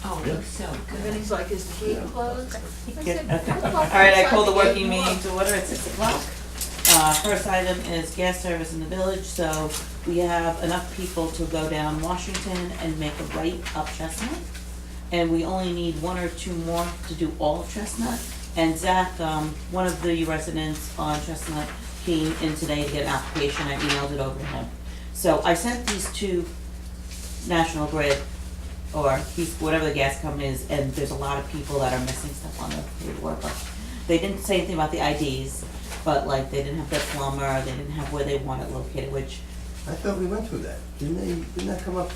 Oh, it looks so And then good. he's like, is the heat closed? I Okay. said, "We're closed All right, I outside call the the gate working door." meeting to order at 6 o'clock. First item is gas service in the village, so we have enough people to go down Washington and make a right up Chestnut. And we only need one or two more to do all of Chestnut. And Zach, one of the residents on Chestnut came in today to get an application, I emailed it over to him. So I sent these to National Grid, or whatever the gas company is, and there's a lot of people that are missing stuff on the paperwork. Like, they didn't say anything about the IDs, but like, they didn't have their plumber, they didn't have where they want it located, which I thought we went through that. Didn't that come up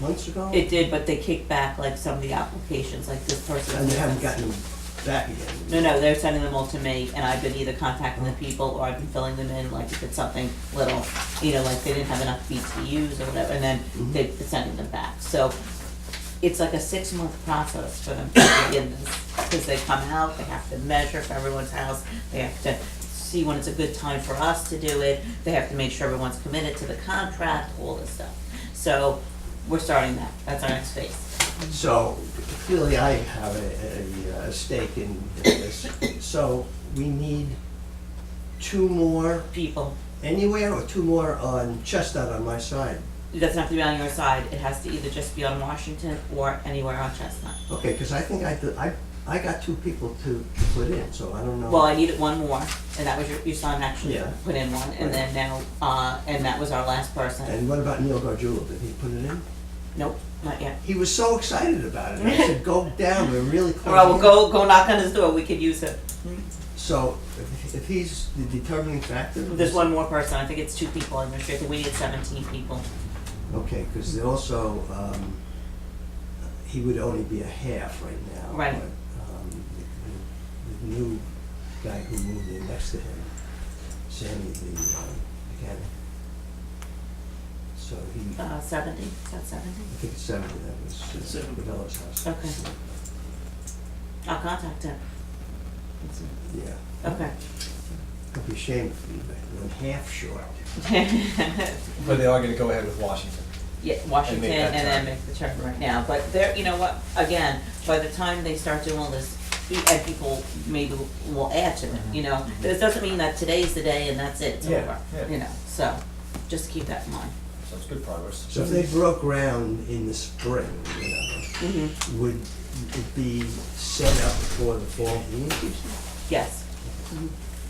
months ago? it did, but they kicked back like some of the applications, like this person. And they haven't gotten them back again. No, they're sending them all to me, and I've been either contacting the people, or I've been filling them in, like if it's something little, like they didn't have enough BTUs or whatever, and then they're sending them back. So it's like a 6-month process for them to begin this, because they come out, they have to measure for everyone's house, they have to see when it's a good time for us to do it, they have to make sure everyone's committed to the contract, all this stuff. So we're starting that, that's our next phase. So clearly I have a stake in this. So we need two more People, anywhere or two more on Chestnut on my side? it doesn't have to be on your side, it has to either just be on Washington or anywhere on Chestnut. Okay, because I think I got two people to put in, so I don't know. Well, I needed one more, and that was your son actually Yeah. put in one, and then now, and that was our last person. And what about Neil Gargiulo? Did he put it in? Nope, not yet. He was so excited about it. I said, go down, we're really close. Well, we'll go knock on his door, we could use it. So if he's the determining factor? There's one more person, I think it's 2 people in this year, I think we need 17 people. Okay, because also, he would only be a half right now. Right. But, the new guy who moved in next to him, Sammy, the mechanic. So he, 70, is that 70? I think it's 70, that was Cabela's house. Okay. I'll contact him. Yeah. Okay. It'd be a shame if we went half short. But they are gonna go ahead with Washington. Yeah, Washington, And make that and then turn. make the turn right now, but they're, you know what, again, by the time they start doing all this, and people maybe will add to it, It doesn't mean that today's the day and that's it, it's Yeah, over, yeah. so, just keep that in mind. So it's good progress. So if they broke ground in the spring, Mm-hmm. would it be set up for the fall heating season? Yes.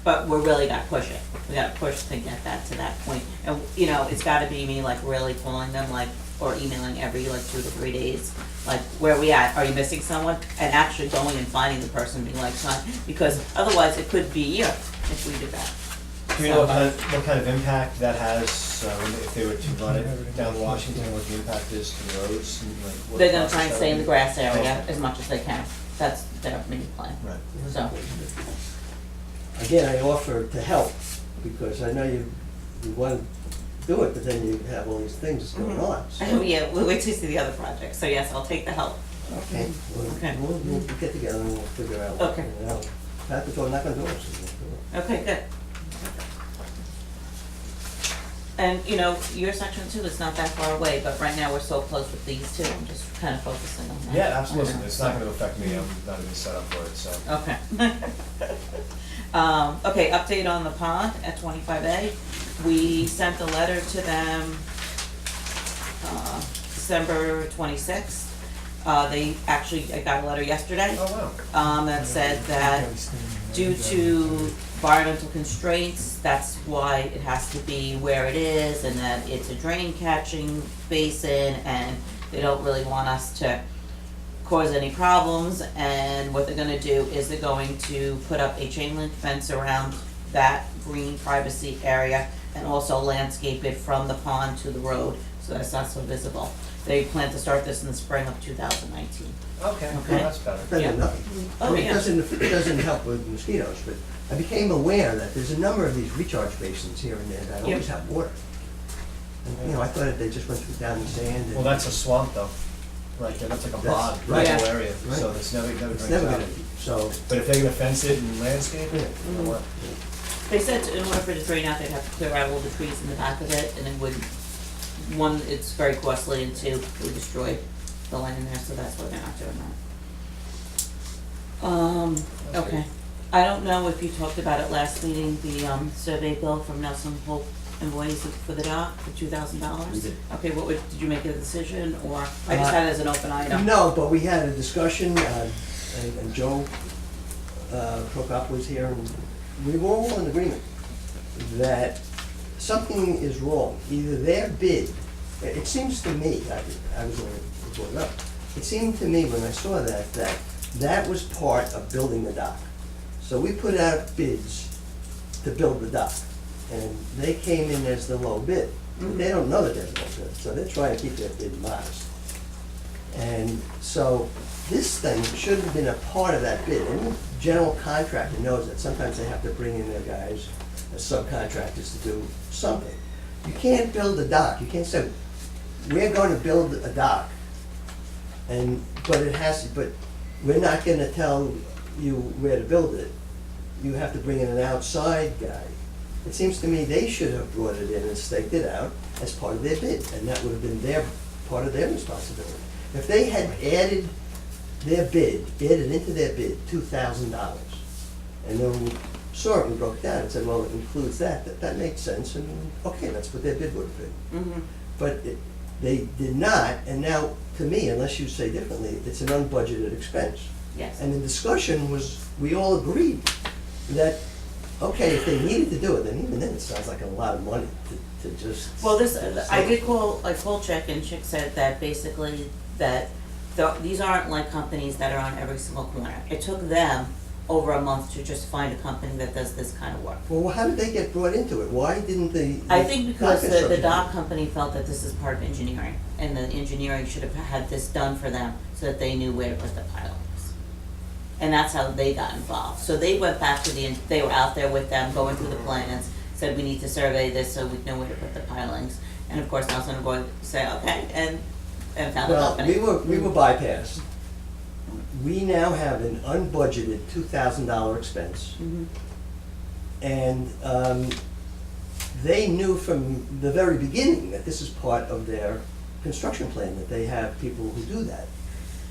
But we're really gotta push it, we gotta push to get that to that point, and, it's gotta be me like really calling them or emailing every 2 to 3 days, where are we at, are you missing someone? And actually going and finding the person, being like, son, because otherwise it could be a year if we do that. Do you know what kind of impact that has, if they were to run it down Washington, what the impact is to the roads? And what They're gonna try and process stay in the that grass would be? area Okay. as much as they can, that's their main plan, Right. so. Again, I offer to help, because I know you want to do it, but then you have all these things going on. so- Oh, yeah, we'll wait to see the other project, so yes, I'll take the help. Okay, Okay. we'll get together and we'll figure out. Okay. Pat was not gonna do it, so we'll do it. Okay, good. And, your section too is not that far away, but right now we're so close with these two, I'm just kind of focusing on that. Yeah, absolutely. It's not gonna affect me. I'm not even set up for it, so. Okay. Okay, update on the pond at 25A. We sent a letter to them, December 26th. I got a letter yesterday. Oh, wow. That said that due to environmental constraints, that's why it has to be where it is, and that it's a drain catching basin, and they don't really want us to cause any problems, and what they're gonna do is they're going to put up a chain link fence around that green privacy area, and also landscape it from the pond to the road, so that it's not so visible. They plan to start this in the spring of 2019. Okay, Okay. well, that's better. Better Yeah. than nothing. Oh, I mean, yeah. it doesn't help with mosquitoes, but I became aware that there's a number of these recharge basins here and there that always have water. And, I thought that they just went down the sand and. Well, that's a swamp though, right there. That's like a That's- pond, right. right area, Right. so it's never It's drains never out. gonna, so, But if they're gonna fence it and landscape it, Yeah. you know what? They said in order for it to drain out, they'd have to clear out all the trees in the back of it, and it would, one, it's very costly, and two, it would destroy the land there, so that's why they're not doing Okay. I don't know if you talked about it last meeting, the, survey bill from Nelson Hope and Boys for the dock, for $2,000? We did. Okay, did you make a decision, or I just had it as an open item? No, but we had a discussion, and Joe Poquott was here, and we were all in agreement that something is wrong. Either their bid, it seems to me, I was going to brought it up, it seemed to me when I saw that, that was part of building the dock. So we put out bids to build the dock, and they came in as the low bid. But they don't know that they're low bid, so they're trying to keep their bid modest. And so this thing should have been a part of that bid. Any general contractor knows that sometimes they have to bring in their guys as subcontractors to do something. You can't build a dock, you can't say, we're going to build a dock, but we're not gonna tell you where to build it. You have to bring in an outside guy. It seems to me they should have brought it in and staked it out as part of their bid, and that would have been part of their responsibility. If they had added into their bid, $2,000, and then we saw it, we broke it down and said, well, it includes that makes sense, and okay, that's what their bid would have been. Mm-hmm. But they did not, and now, to me, unless you say differently, it's an unbudgeted expense. Yes. And the discussion was, we all agreed that, okay, if they needed to do it, then even then it sounds like a lot of money to just. Well, I called Chick, and Chick said that basically these aren't like companies that are on every single corner. It took them over a month to just find a company that does this kind of work. Well, how did they get brought into it? Why didn't they? I think because the construction dock company felt that this is part of engineering, and the engineering should have had this done for them so that they knew where to put the pilings. And that's how they got involved. So they went back to they were out there with them, going through the plans, said we need to survey this so we know where to put the pilings. And of course, Nelson and Boyd say, okay, and found the company. Well, we were bypassed. We now have an unbudgeted $2,000 expense. Mhm. And they knew from the very beginning that this is part of their construction plan, that they have people who do that.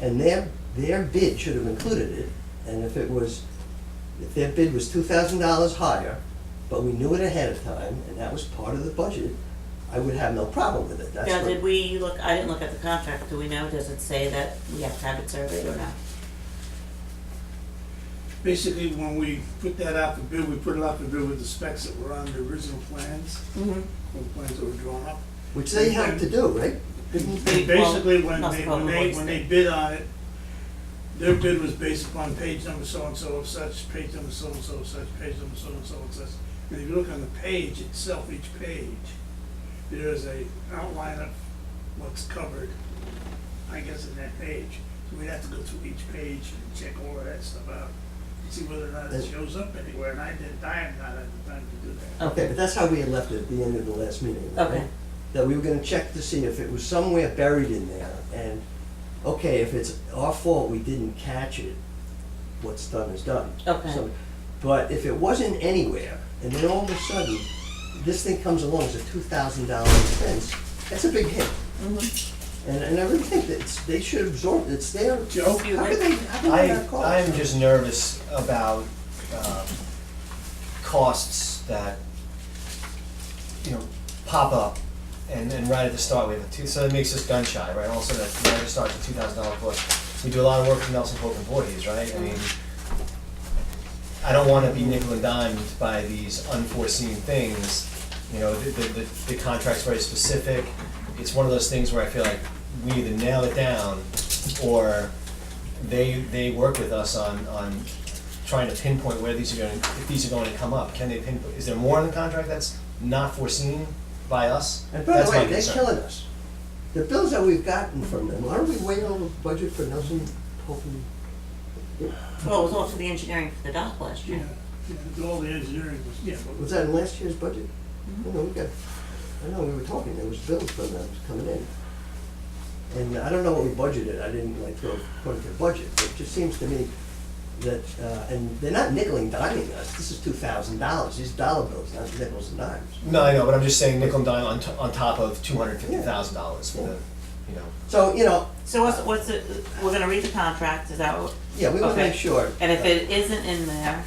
And their bid should have included it, and if their bid was $2,000 higher, but we knew it ahead of time, and that was part of the budget, I would have no problem with it. That's Now, what- did we look, I didn't look at the contract, do we know, does it say that we have to have it surveyed or not? Basically, when we put that out for bid, we put it out for bid with the specs that were on the original plans, Mm-hmm. the plans that were drawn up. Which they helped to do, right? And basically, when Well, they bid on it, their bid was based upon page number so-and-so of such, page number so-and-so of such, page number so-and-so of such. And if you look on the page itself, each page, there is a outline of what's covered, I guess, in that page. So we'd have to go through each page and check all of that stuff out, and see whether or not it shows up anywhere, and I have not had the time to do that. Okay, but that's how we had left it at the end of the last meeting, right? Okay. That we were gonna check to see if it was somewhere buried in there, and, okay, if it's our fault we didn't catch it, what's done is done. Okay. So, but if it wasn't anywhere, and then all of a sudden, this thing comes along as a $2,000 expense, that's a big hit. Mm-hmm. And I really think that they should absorb it, it's their, Joe? how could they not call I'm it? just nervous about costs that, pop up and right at the start, we have so that makes us gun shy, right? Also, that right at the start, it's a $2,000 cost. We do a lot of work with Nelson Pope employees, right? I mean, I don't wanna be nickel and dimed by these unforeseen things. The contract's very specific. It's one of those things where I feel like we either nail it down or they work with us on trying to pinpoint where if these are going to come up. Can they pinpoint, is there more in the contract that's not foreseen by us? And by the That's my way, they're concern. killing us. The bills that we've gotten from them, aren't we way over budget for Nelson Pope? Well, it was all for the engineering for the dock last year. All the engineering was, but Was that in last year's budget? Mm-hmm. I know we were talking, there was bills from them coming in. And I don't know what we budgeted, I didn't throw according to the budget, but it just seems to me that, and they're not nickel and diming us, this is $2,000, these dollar bills, not nickels and dimes. No, I know, but I'm just saying nickel and dime on top of $250,000 for the. you know. So, you know, So what's it, we're gonna read the contract, is that what? yeah, we wanna Okay. make sure. And if it isn't in there,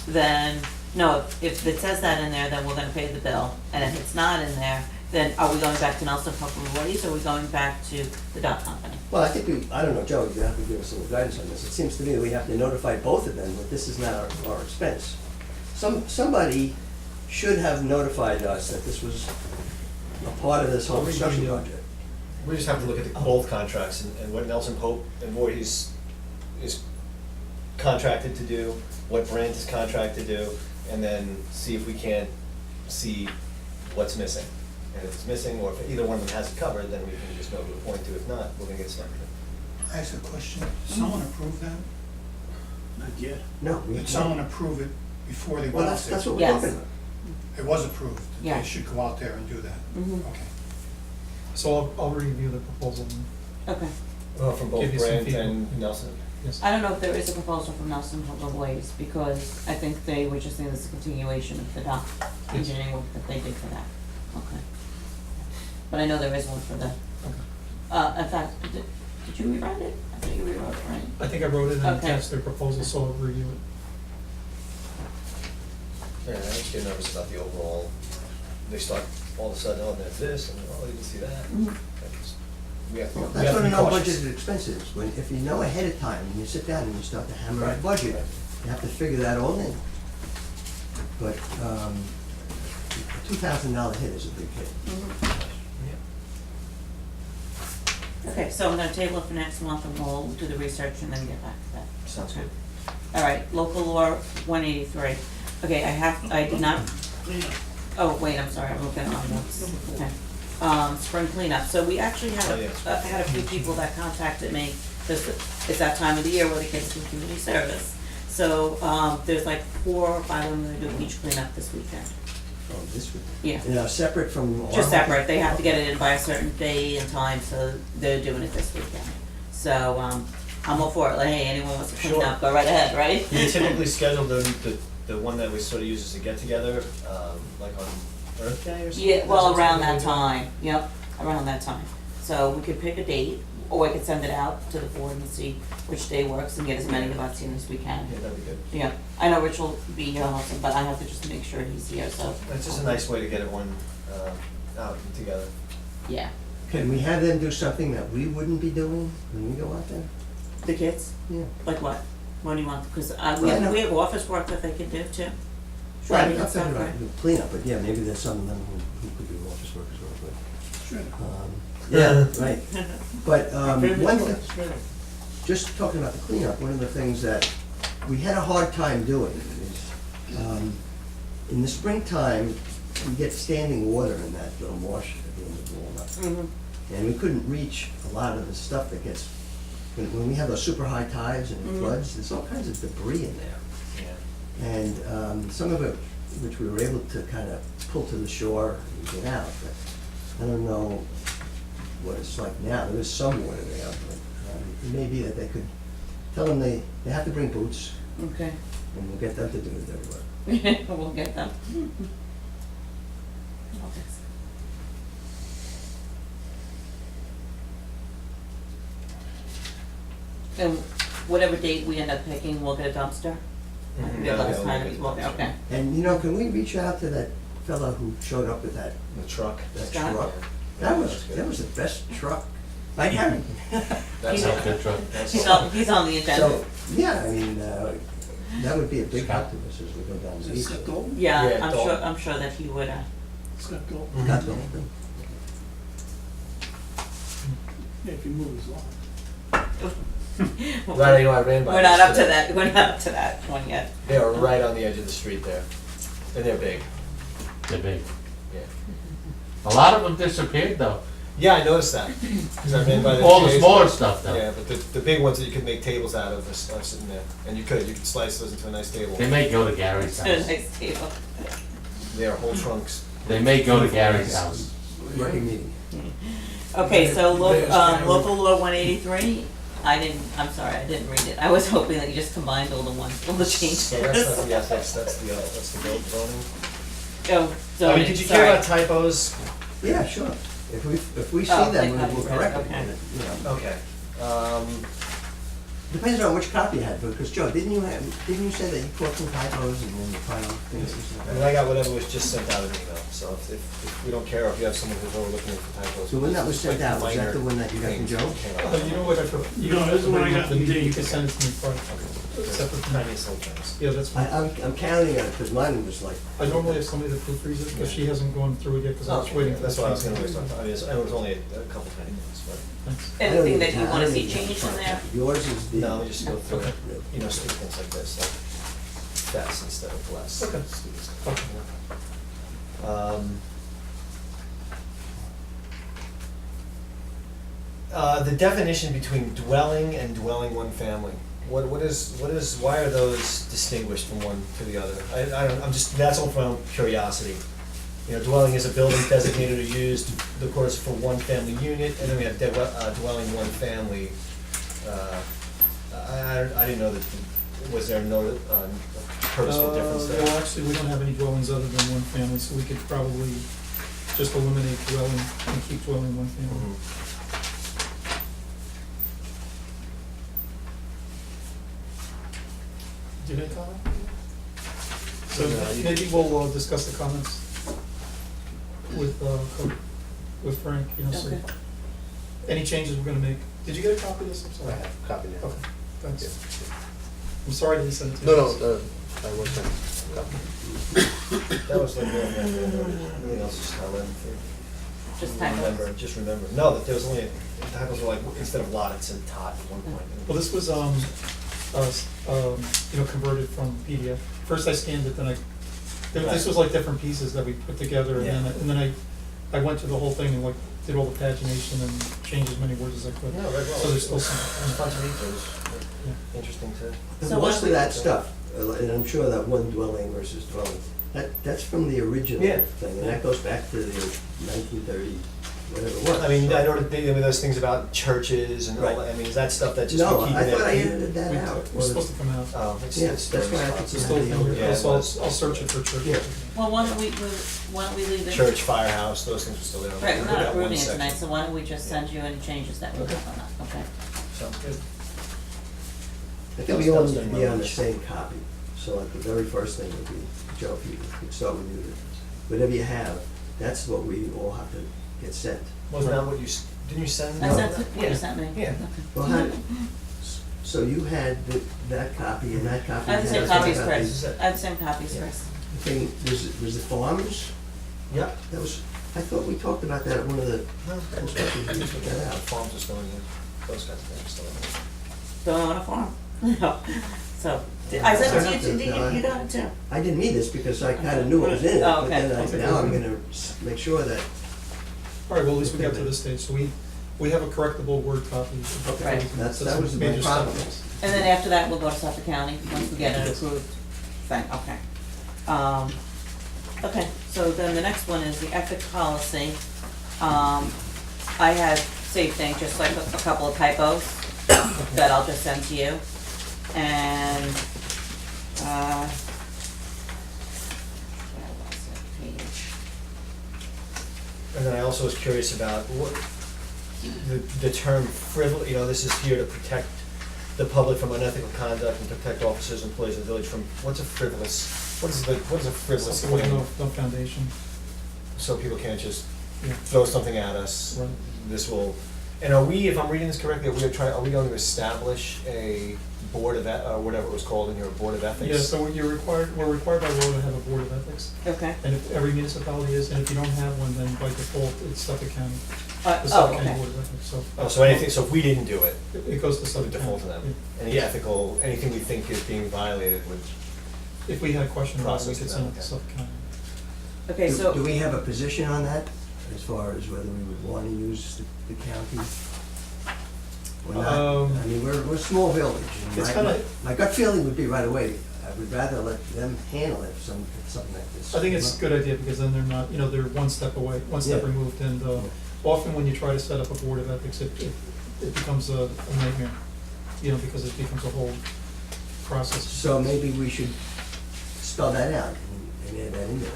then, no, if it says that in there, then we're gonna pay the bill. And if it's not in there, then are we going back to Nelson Poquott Voorhees, or are we going back to the dock company? Well, I think I don't know, Joe, you have to give us a little guidance on this. It seems to me that we have to notify both of them that this is not our expense. Somebody should have notified us that this was a part of this whole construction project. We just have to look at both contracts and what Nelson Pope and Voorhees is contracted to do, what Brandt is contracted to do, and then see if we can't see what's missing. And if it's missing, or if either one of them has it covered, then we can just know to a point to. If not, we're gonna get stuck with it. I ask a question, someone approved that? Not yet. No, we Did someone approve it before they Well, went out that's there? what we're Yes. talking about. It was approved, that Yeah. they should go out there and do that? Mhm. Okay. So I'll review the proposal and Okay. From both Give you some Brandt feedback. and Nelson. yes. I don't know if there is a proposal from Nelson Poquott Voorhees, because I think they were just saying this is a continuation of the dock engineering work that they did for that. Okay. But I know there is one for the, in fact, did you rewrite it? I thought you rewrote it, right? I think I wrote it and Okay. attached their proposal, so I'll review it. Yeah, I just get nervous about the overall, they start all of a sudden, oh, there's this, and oh, you can see that. Mhm. We have to, Well, we that's have what to a be no cautious. budgeted expense is. If you know ahead of time, and you sit down and you start to hammer a Right. budget, you have to figure that all in. But, a $2,000 hit is a big hit. Okay, so I'm gonna table it for next month and we'll do the research and then get back to that. Sounds Okay. good. All right, local law 183. Okay, I did not, oh, wait, I'm sorry, I'm looking at my notes. Okay. Spring cleanup, so we actually had, Oh, yeah. had a few people that contacted me, because it's that time of the year where the kids do community service. So, there's like 4 or 5 of them that are doing beach cleanup this weekend. Oh, this would, Yeah. you know, separate from. Just separate, they have to get it in by a certain day and time, so they're doing it this weekend. So, I'm all for it, like, hey, anyone wants to clean Sure. up, go right ahead, right? We typically schedule the one that we sort of use as a get-together, like on Earth Day or something? Yeah, well, That's around what that we do. time, yep, around that time. So we could pick a date, or I could send it out to the board and see which day works and get as many of us in as we can. Yeah, that'd be good. Yeah, I know Rich will be here also, but I have to just make sure he's here, so, It's just a nice way to get everyone out and together. yeah. Can we have them do something that we wouldn't be doing when we go out there? The kids, Yeah. like what? What do you want? Because Well, I know- we have office work that they can do too. Right, Lighting I'm and stuff, thinking about right? cleanup, but yeah, maybe there's some of them who could do office work as well, Sure. but, yeah, right. But, one thing, Sure. just talking about the cleanup, one of the things that we had a hard time doing is, in the springtime, we get standing water in that little marsh at the end of Walnut. Mhm. And we couldn't reach a lot of the stuff that gets, when we have those super high tides and it Mhm. floods, there's all kinds of debris in there. Yeah. And some of it, which we were able to kind of pull to the shore and get out, but I don't know what it's like now. There is some water there, but it may be that they could, tell them they have to bring boots, Okay. and we'll get them to do the dirty work. We'll get them. Okay. And whatever date we end up picking, we'll get a dumpster? Mhm. Yeah, let us Yeah, find we'll it, get well, the dumpster. okay. And, can we reach out to that fellow who showed up with that The truck. Scott? truck? Yeah, That was good. the best truck I had. That's He's- a good truck. That's He's all. he's on the agenda. So, yeah, I mean, that would be a big help to us as we go down the Is it beach. Scott Dalton? Yeah, Yeah, Dalton. I'm sure that he would, Scott Dalton. Mhm. Scott Dalton. Yeah, if you move his lawn. Right, I ran by. We're not this up to today. that, we're not up to that one yet. They are right on the edge of the street there, and they're big, They're big. yeah. A lot of them disappeared though. Yeah, I noticed that, because I ran by there All 2 the days smaller ago. stuff though. Yeah, but the big ones that you could make tables out of are sitting there, and you could slice those into a nice table. They may go to Gary's It's a house. nice table. They are whole trunks. They may go to Gary's house. Working meeting. Okay, so There's Gary. local law 183, I didn't read it. I was hoping that you just combined all the changes. So that's not, yes, that's the build zoning. Oh, I so, mean, could you care sorry. about typos? Yeah, sure. If we see Oh, them, like how we'll you read, correct it, okay. you know. Okay. Depends on which copy you had, because Joe, didn't you say that you caught some typos and then the final things? I mean, I got whatever was just sent out in email, so if we don't care, if you have someone who's overlooking for typos. The one that was sent like out, was that the minor one that you got from things Joe? came out. You know what, I thought, you No, this is what I got from you Dave. can send it to me Friday. Separate from that. Tiniest little things. Yeah, that's fine. I'm counting on it, because mine was like. I normally have somebody that proofreads it, but she hasn't gone through it yet, because I was waiting for That's the what I was gonna changes. waste on. I mean, it was only a couple tiny things, but, Thanks. Anything that you wanna see changed in there? Yours is the. no, we just go through it, Yeah. you know, stupid things like this, like fast instead of less. Okay. Stupid stuff. Okay. The definition between dwelling and dwelling one family, what is, why are those distinguished from one to the other? I don't, I'm just, that's all for my own curiosity. You know, dwelling is a building designated or used, of course, for one family unit, and then we have dwelling one family. I didn't know that, was there no purposeful difference there? Well, actually, we don't have any dwellings other than one family, so we could probably just eliminate dwelling and keep dwelling one family. Mhm. Do you have any comment? So No, you- maybe we'll discuss the comments with, with Frank, you know, so Okay. any changes we're gonna make. Did you get a copy of this? I'm I sorry. have a copy now. Okay, thanks. I'm sorry I didn't send it to you. No, I wasn't. That was like, everything else is not letting through. Just typos? Just remember, no, that there was only, typos were like, instead of lot, it said tot at one point. Well, this was, you know, converted from PDF. First I scanned it, then this was like different pieces that we put together, and then I went through the whole thing and like, did all the pagination and changed as many words as I could. No, read well. So there's still It was some, fun to read, it was interesting to. So Most what- of that stuff, and I'm sure that one dwelling versus dwelling, that's from the original Yeah. thing, and that goes back to the 1930, whatever it was. I mean, I know that there were those things about churches and all Right. that, I mean, is that stuff that just No, we keep I it? thought I edited that we- out. it's supposed to come out. Oh, it's. Yeah, it's that's why I very think It's it's still Yeah, in here, it so was. I'll search it for church. Yeah. Well, why don't we leave it? Church, firehouse, those things were still there. Right, we're We not got one approving it section. tonight, so why don't we just send you any changes that we have on that, okay? Sounds good. I That think was- we that all was need to during be my on the lunch. same copy, so like the very first thing would be, Joe, if you could start with you, whatever you have, that's what we all have to get sent. Wasn't that what you, didn't you send? I No. sent it, what you sent me? Yeah. Okay. Well, so you had that copy and that copy. I have the same and copies, that Chris. This is it. I have the same copies, Yeah. Chris. Thing, was the farmers, Yeah. that was, I thought we talked about that at one of the No, discussions, we took that out. farms are still in here, those kinds of things still in here. Don't own a farm. No. So, I sent it to you, you got it too. I didn't mean this because I kinda knew what was in it, Oh, but okay. then now I'm gonna make sure that, All right, well, at least we got to this stage, so we have a correctable Word copy. okay, Right. that was the Major main step. problem. And then after that, we'll go to Suffolk County, once we get an approved thing, okay. Okay, so then the next one is the ethics policy. I had same thing, just like a couple of typos that I'll just send to you. And, where was it, page? And then I also was curious about what, the term frivolous, you know, this is here to protect the public from unethical conduct and protect officers and employees of the village from, what's a frivolous, what is a frivolous Something with claim? no foundation. So people can't just Yeah. throw something at us. Right. This will, and are we, if I'm reading this correctly, are we going to establish a board of, or whatever it was called in here, a board of ethics? Yeah, so we're required by law to have a board of ethics, Okay. and if every municipality is, and if you don't have one, then by default, it's Suffolk County, the Oh, Suffolk County okay. Board of Ethics, so. Oh, so anything, so if we didn't do it, It goes to it Suffolk would County. default to them? Yeah. Any ethical, anything we think is being violated would, If we had a question about it, we Process could to send them, it to okay. Suffolk County. Okay, Do so, we have a position on that, as far as whether we would wanna use the county? Or not? I mean, we're a small village, and It's my kinda- my gut feeling would be right away, I would rather let them handle it if something like this. I think it's a good idea, because then they're not, you know, they're one step away, one step Yeah. removed, and, often when you try to set up a board of ethics, it becomes a nightmare, you know, because it becomes a whole process. So maybe we should spell that out and add that in there,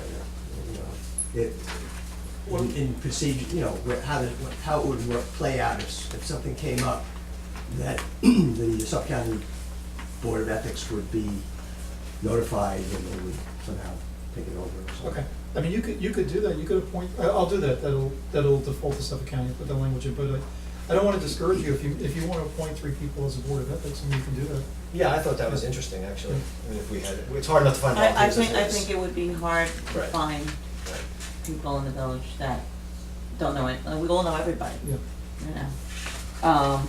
you know. in procedure, you know, how it would play out if something came up that the sub-county Board of Ethics would be notified and they would somehow take it over or something. Okay, I mean, you could do that, you could appoint, I'll do that, that'll default to Suffolk County, put that language in, but I don't wanna discourage you, if you wanna appoint 3 people as a Board of Ethics, then you can do that. Yeah, I thought that was interesting, actually. I mean, if we had, it's hard enough to find I volunteers think, I as it think is. it would be hard to Right. find Right. people in the village that don't know it, we all know everybody, Yeah. you know.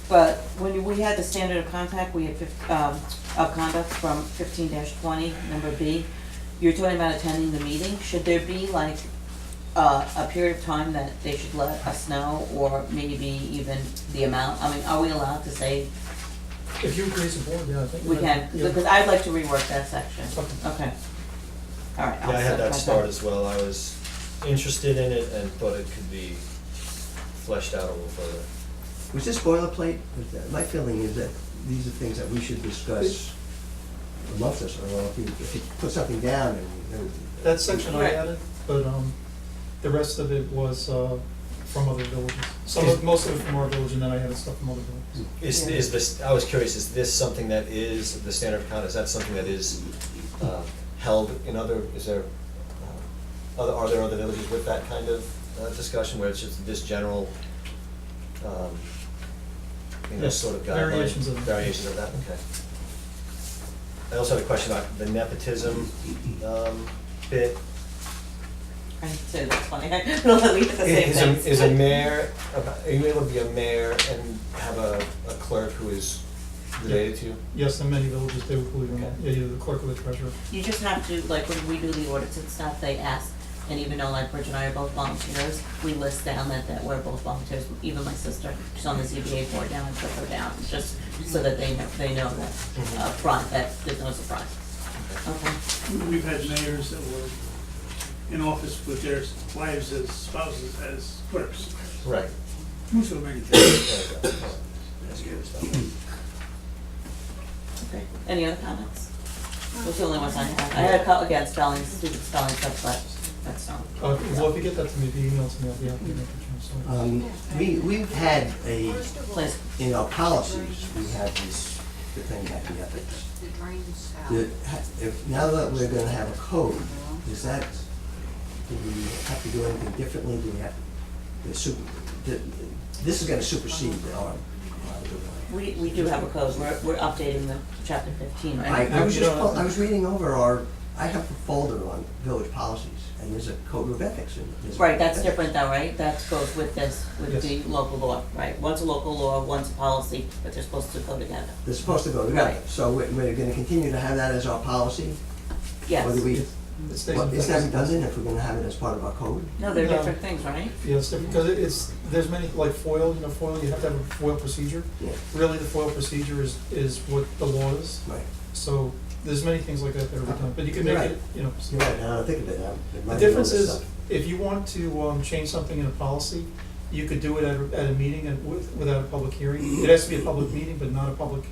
But when we had the standard of contact, we had of conduct from 15-20, number B. You're talking about attending the meeting, should there be like a period of time that they should let us know, or maybe even the amount? I mean, are we allowed to say If you agree as a board, yeah, I think. we can, Yeah. because I'd like to rework that section. Okay. Okay. All right. Yeah, I had that I'll start as well. I was interested in it and thought it could be fleshed out a little further. Was this boilerplate? My feeling is that these are things that we should discuss amongst us, or if you put something down and. That section I Right. added, but, the rest of it was, from other villages. Most of it from our village, and then I added stuff from other villages. Yeah. Is this, I was curious, is this something that is, the standard of conduct, is that something that is held in other, is there, are there other villages with that kind of discussion where it's just this general, you know, Yes, sort of guideline? variations of it. Variations of that, okay. I also had a question about the nepotism bit. I say that's funny, we hit the same things. Is a mayor, are you able to be a mayor and have a clerk who is related to you? Yes, in many villages, they would believe it or not, Okay. yeah, either the clerk or the treasurer. You just have to, like, when we do the audits and stuff, they ask, and even though like Bridge and I are both volunteers, we list down that we're both volunteers, even my sister, she's on the ZBA board now, and put her down, just so that they know that upfront, that there's no surprise. Okay. We've had mayors that were in office with their wives as spouses as clerks. Right. So many things. There you go. That's good stuff. Okay, any other comments? Those are the only ones I had. I had a couple, again, spelling, stupid spelling stuff, but that's not. Well, if you get that to me, if you email it to me, I'll be happy to make a change, so. We've had Please. in our policies, we have the thing about the ethics. The drains out. Now that we're gonna have a code, is that, do we have to do anything differently? Do we have to, this is gonna supersede our. We do have a code, we're updating the chapter 15, right? I was reading over I have a folder on village policies, and there's a code of ethics in it. Right, that's different though, right? That goes with this, with Yes. the local law, right? One's a local law, one's a policy, but they're supposed to go together. They're supposed to go together, Right. so we're gonna continue to have that as our policy? Yes. Or do we, It stays well, in is that place. redundant if we're gonna have it as part of our code? No, they're No. different things, right? Yes, because there's many, like FOIL, FOIL, you have to have a FOIL procedure. Yeah, Really, the FOIL procedure is what the law is, right. so there's many things like that that are redundant, but you can make Right. it, You're right, now I think of it, it The might be difference all this is, stuff. if you want to change something in a policy, you could do it at a meeting and without a public hearing. It has to be a public meeting, but not a public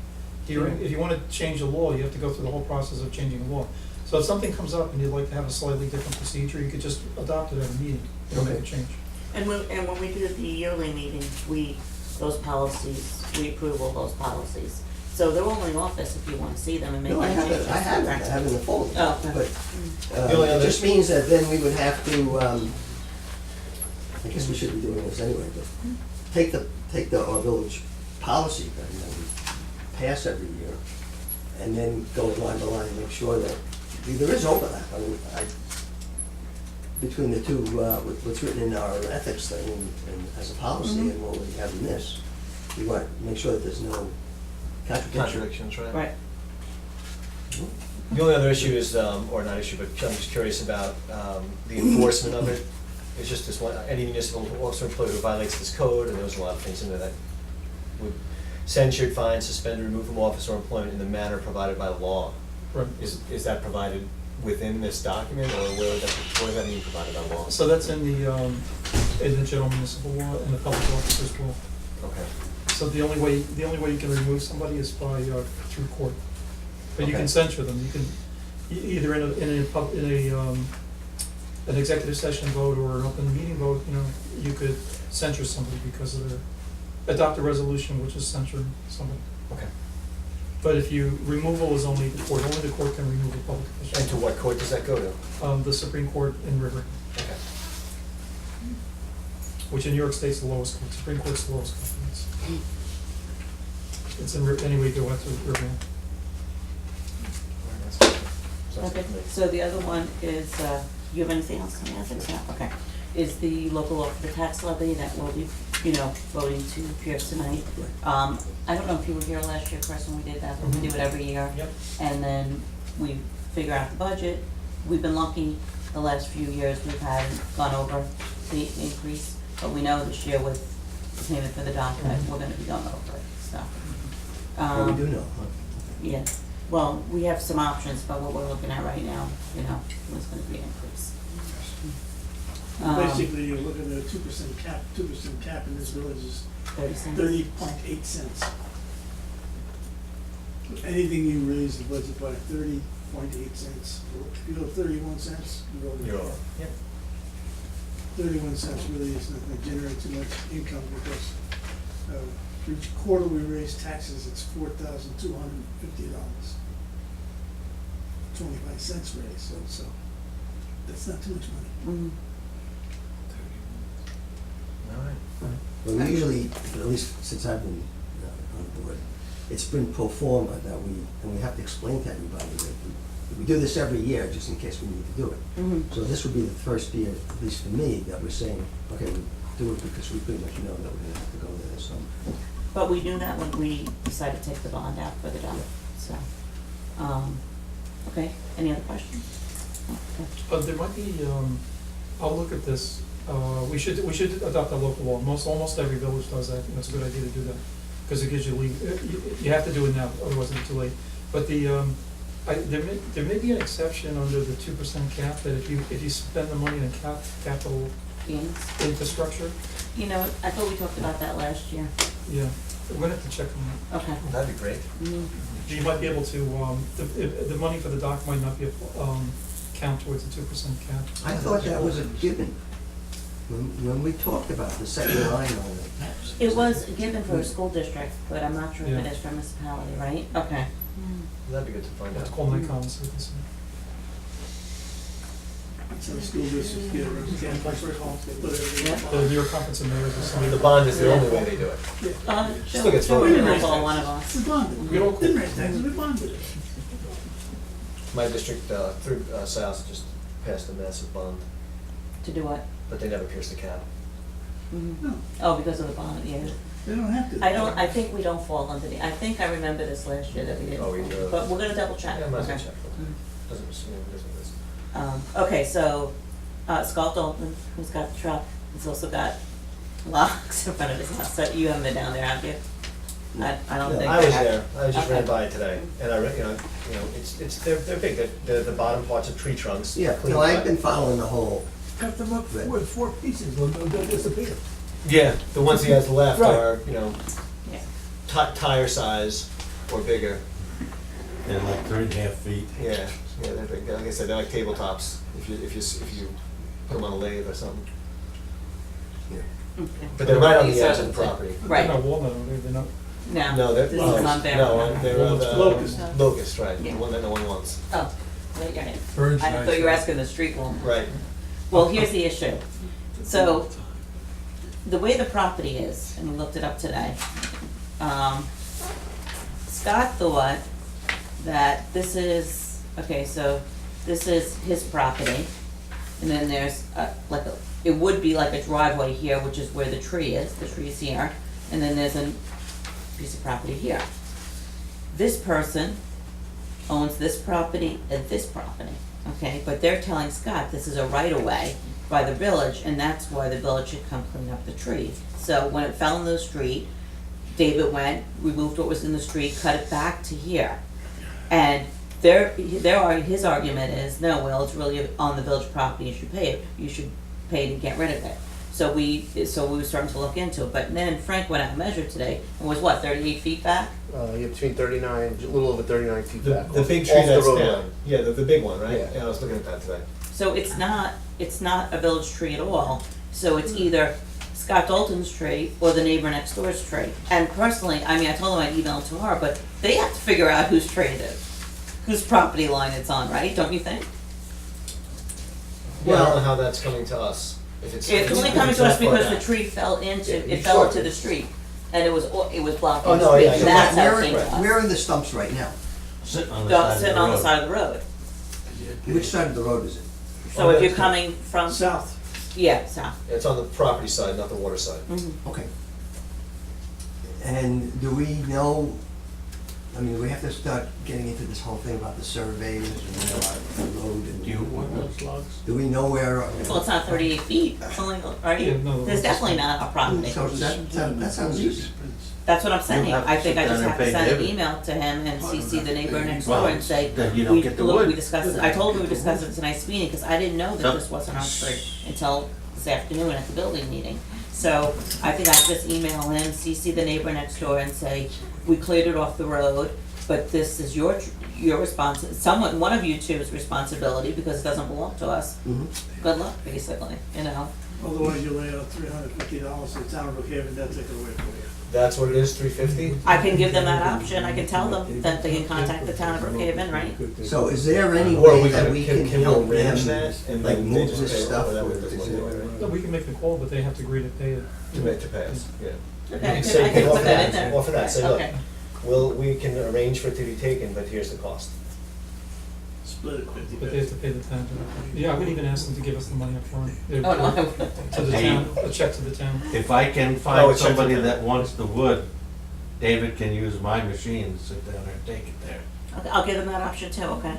hearing. If you want to change a law, you have to go through the whole process of changing a law. So if something comes up and you'd like to have a slightly different procedure, you could just adopt it at a meeting, and make a Okay. change. And when we do the yearly meetings, those policies, we approve all those policies. So they're only in office if you want to see them and make No, I any have changes. it, I have it in the folder. Oh, okay. But, The only it other- just means that then we would have to, I guess we should be doing this anyway, but take our village policy that we pass every year, and then go line by line and make sure that, there is overlap, I mean, between the two, what's written in our ethics thing and as a policy and what we have in this. We want to make sure that there's no contradiction. Contradictions, right? Right. The only other issue is, or not issue, but I'm just curious about the enforcement of it. It's just this one, any municipal officer or employee who violates this code, and there's a lot of things in there that would censured, fined, suspended, removed from office or employment in the manner provided by law. Right. Is that provided within this document, or where is that being provided by law? So that's in the general municipal law and the public officers law. Okay. So the only way you can remove somebody is by, through court. But you Okay. can censure them, you can, either in an executive session vote or an open meeting vote, you know, you could censure somebody because of their, adopt a resolution which is censuring somebody. Okay. But if you, removal is only the court can remove a public And official. to what court does that go to? The Supreme Court in River, Okay. which in New York State's the lowest court, Supreme Court's the lowest court. It's in, anyway, you go out to Riverview. Sounds Okay, good to me. so the other one is, you have anything else on the others? No, okay. Is the local law for the tax levy that we'll be, you know, voting to pierce tonight. I don't know if you were here last year, Chris, when we did that, but we do it every year. Yep. And then we figure out the budget. We've been lucky the last few years, we've had gone over the increase, but we know this year with the payment for the document, we're gonna be going over it, so. Well, we do know, huh? Yeah, well, we have some options, but what we're looking at right now, you know, was gonna be an increase. Basically, you're looking at a 2% cap in this village is 30 cents. 30.8 cents. Anything you raise the budget by 30.8 cents. If you go 31 cents, you're over. You're over. Yeah. 31 cents really is not gonna generate too much income because for each quarter we raise taxes, it's $4,250. 25 cents raised, so that's not too much money. Mhm. All right. But we usually, at least since I've been on the board, it's been pro forma that and we have to explain to everybody that we do this every year just in case we need to do it. Mhm. So this would be the first year, at least for me, that we're saying, okay, we do it because we pretty much know that we're gonna have to go there, so. But we knew that when we decided to take the bond out for the dock, so, okay, any other questions? Okay. There might be, I'll look at this, we should adopt a local law, almost every village does that, and it's a good idea to do that, because it gives you you have to do it now, otherwise it'll be too late. But there may be an exception under the 2% cap, that if you spend the money in capital Gains? infrastructure, You know, I thought we talked about that last year. yeah, we're gonna have to check on Okay. That'd be great. Mhm. that. You might be able to, the money for the dock might not be, count towards the 2% cap. I thought that was a given. When we talked about the second line on it. It was given for a school district, but I'm not sure if it Yeah. is for a municipality, right? Okay. That'd be good to find Let's out. call Mike Collins, see what they say. So the school districts get a Yeah. The New York Conference of Mayors or I something. mean, the bond is the only way they do it. Still gets Joe voted. Joe Riddle called one of us. We bonded. We don't- Didn't raise taxes, we bonded it. My district, through South, just passed a massive bond, To do what? but they never pierced the cap. Mhm. No, Oh, because of the bond, yeah. they don't have to. I think we don't fall under the, I think I remember this last year that we didn't. Oh, we do. But we're gonna double check. Yeah, might as well Okay. check. Doesn't, it doesn't. Okay, so, Scott Dalton, who's got the truck, has also got locks in front of his house, so you haven't been down there, have you? I don't think. I was have. there, I just ran Okay. by it today, and they're big, the bottom parts of tree trunks. Yeah, clean no, I've cut. been following the whole, Cut them up Right. with 4 pieces, they'll disappear. Yeah, the ones he has left Right. are, Yeah. tire size or bigger. They're like 3.5 feet. Yeah, they're big, like I said, they're like tabletops, if you put them on a lathe or something. Okay. But they're right on the These edge are of the property. Right. They're not walnut, are they? They're not, No, they're, This oh, is not there. no, they're Locust. locust, right, the Yeah. one that no one wants. Oh, wait, yeah. Bird's I eye thought you were shot. asking the street walnut. Right. Well, here's the issue. So, the way the property is, and we looked it up today, Scott thought that this is, okay, so this is his property, and then there's it would be like a driveway here, which is where the tree is here, and then there's a piece of property here. This person owns this property and this property, okay? But they're telling Scott this is a right-of-way by the village, and that's why the village should come clean up the tree. So when it fell in the street, David went, removed what was in the street, cut it back to here. And his argument is, no, well, it's really on the village property, you should pay it, you should pay to get rid of it. So we were starting to look into it, but then Frank went out and measured today, and was what, 38 feet back? Yeah, between 39, a little over 39 feet back. The big off tree the that's roadway. down, yeah, the big one, right? Yeah. Yeah, I was looking at that today. So it's not a village tree at all. So it's either Scott Dalton's tree or the neighbor next door's tree. And personally, I mean, I told them I'd email it tomorrow, but they have to figure out whose tree it is, whose property line it's on, right? Don't you think? Yeah, I don't know how that's coming to us, if it's. It's only coming to us that far because the back. tree fell into, Yeah, it fell sure. into the street. And it was blocking Oh, the no, street. yeah, And yeah. that's how it Where- came to us. Where are the stumps right now? Sitting on the side of the Sitting on the road. side of the road. Which side of the road is it? So if you're that's- coming from, South. yeah, south. It's on the property side, not the water side. Mhm. Okay. And do we know, I mean, we have to start getting into this whole thing about the surveys and about the road and. Do you want those logs? Do we know where? Well, it's not 38 feet, it's only, Yeah, right? no, There's it's- definitely not a property. So that sounds easy. That's what I'm saying. You'll have to I think I sit just down have and to pay send an David. email to him and CC the neighbor next Well, door and say, then you don't get the wood. we discussed it. I told him we discussed it tonight's meeting, because I didn't know that Yep. this wasn't on street until this afternoon at the building meeting. So I think I just email him, CC the neighbor next door and say, we cleared it off the road, but this is your one of you two's responsibility, because it doesn't belong to us. Mhm. Good luck, basically, you know? Otherwise, you lay out $350 to the town of Brookhaven, they'll take it away from you. That's what it is, $350? I can give them that option. I can tell them that they can contact the town of Brookhaven, right? So is there any Or way we that can, we can can help arrange them, that and like then they move just this pay, stuff? or that or would is this it- money, right? No, we can make the call, but they have to agree to pay it. To pay us, yeah. Okay, You I can say, can offer put that in there. offer that, say, look, Okay. we can arrange for it to be taken, but here's the cost. Split it 50/50. But they have to pay the town. Yeah, I would even ask them to give us the money up front. Oh, no, I wouldn't. To the town, a check to the town. If I can Oh, find it's somebody something. that wants the wood, David can use my machine, sit down there and take it there. Okay, I'll give them that option too, okay?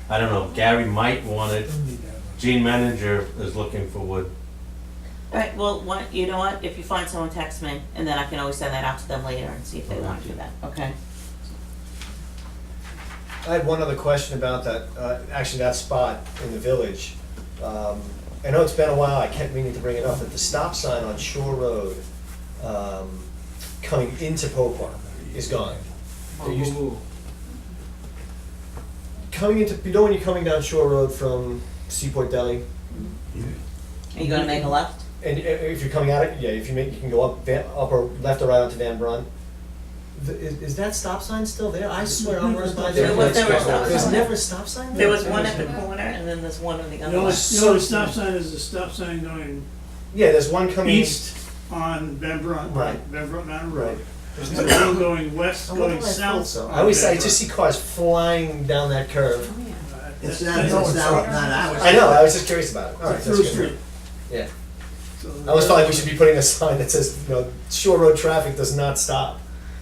I don't know, Gary might want it, Gene Manager is looking for wood. Alright, well, you know what, if you find someone, text me, and then I can always send that out to them later and see if they wanna do that, okay? I had one other question about that, actually that spot in the village. I know it's been a while, I kept meaning to bring it up, but the stop sign on Shore Road, coming into Poquott is gone. There used coming into, you know when you're coming down Shore Road from Seaport Deli, Are you gonna make a left? and if you're coming out, yeah, if you make, you can go up, up or left or right onto Van Brunt. Is that stop sign still there? I swear I'm running by there. There was never a stop There's sign. never a stop sign there? There was one at the corner, and then there's one on the The other only, one. the only stop sign is the stop sign going Yeah, there's one coming. east on Van Brunt, Right. Van Brunt Mountain Road. Right. There's one going west, I wonder going why I thought south. so. on I always, Van I just see cars flying down that curve. It's That- not, that's- not ours. I know, I was just curious about it. All right, It's that's a through good. street. Yeah. So I always felt like we should be putting a sign that says, you know, Shore Road traffic does not stop,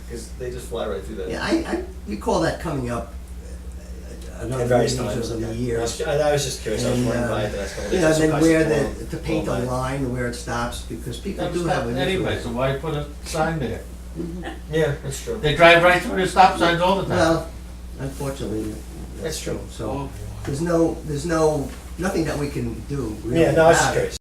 because they just fly right through that. Yeah, I recall that coming up At another various meetings times. over the okay. years. I was just curious, I was And, running by it the last couple of You days. know, Just then surprised where it's the, blown- to paint blown a by. line where it stops, because people do have an issue. Anyway, so why put a sign there? Yeah, that's true. They drive right through the stop signs all the time. Well, unfortunately, that's That's true. true. So, there's no, nothing that we can do really Yeah, no, I was just about it. curious.